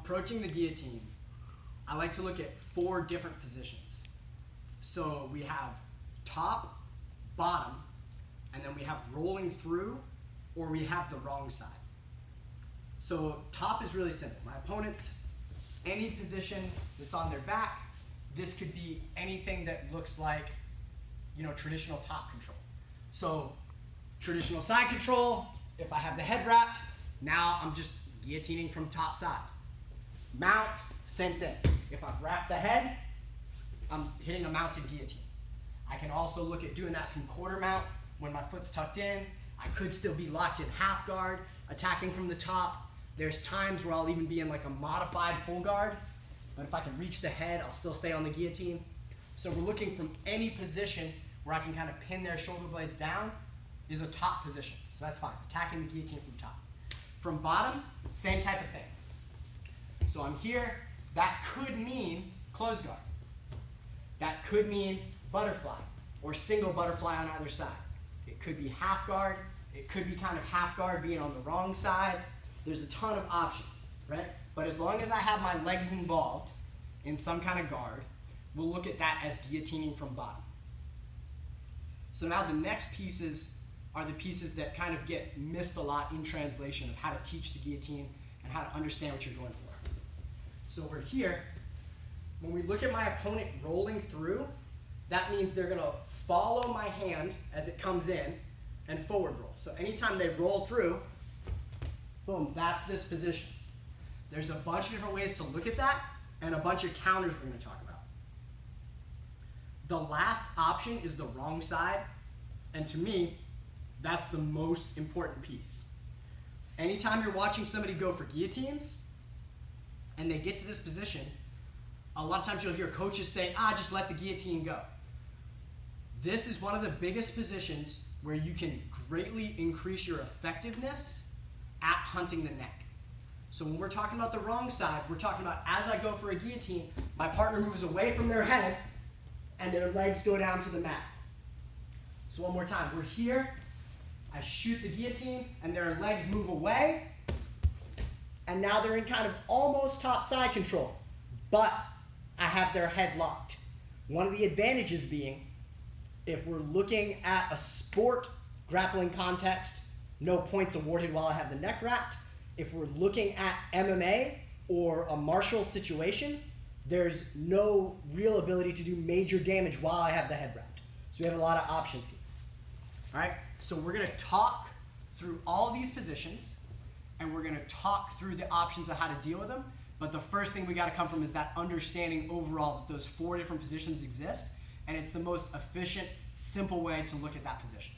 approaching the guillotine, I like to look at 4 different positions. So we have top, bottom, and then we have rolling through, or we have the wrong side. So top is really simple. My opponent's any position that's on their back. This could be anything that looks like, traditional top control. So traditional side control, if I have the head wrapped, now I'm just guillotining from top side. Mount, same thing. If I've wrapped the head, I'm hitting a mounted guillotine. I can also look at doing that from quarter mount when my foot's tucked in. I could still be locked in half guard, attacking from the top. There's times where I'll even be in like a modified full guard, but if I can reach the head, I'll still stay on the guillotine. So we're looking from any position where I can kind of pin their shoulder blades down is a top position. So that's fine, attacking the guillotine from top. From bottom, same type of thing. So I'm here, that could mean close guard. That could mean butterfly or single butterfly on either side. It could be half guard. It could be kind of half guard being on the wrong side. There's a ton of options, right? But as long as I have my legs involved in some kind of guard, we'll look at that as guillotining from bottom. So now the next pieces are the pieces that kind of get missed a lot in translation of how to teach the guillotine and how to understand what you're going for. So over here, when we look at my opponent rolling through, that means they're gonna follow my hand as it comes in and forward roll. So anytime they roll through, boom, that's this position. There's a bunch of different ways to look at that and a bunch of counters we're gonna talk about. The last option is the wrong side, and to me, that's the most important piece. Anytime you're watching somebody go for guillotines and they get to this position, a lot of times you'll hear coaches say, just let the guillotine go. This is one of the biggest positions where you can greatly increase your effectiveness at hunting the neck. So when we're talking about the wrong side, we're talking about as I go for a guillotine, my partner moves away from their head and their legs go down to the mat. So one more time, we're here, I shoot the guillotine and their legs move away, and now they're in kind of almost top side control, but I have their head locked. One of the advantages being, if we're looking at a sport grappling context, no points awarded while I have the neck wrapped. If we're looking at MMA or a martial situation, there's no real ability to do major damage while I have the head wrapped. So we have a lot of options here. All right, so we're gonna talk through all these positions and we're gonna talk through the options of how to deal with them. But the first thing we gotta come from is that understanding overall that those 4 different positions exist, and it's the most efficient, simple way to look at that position.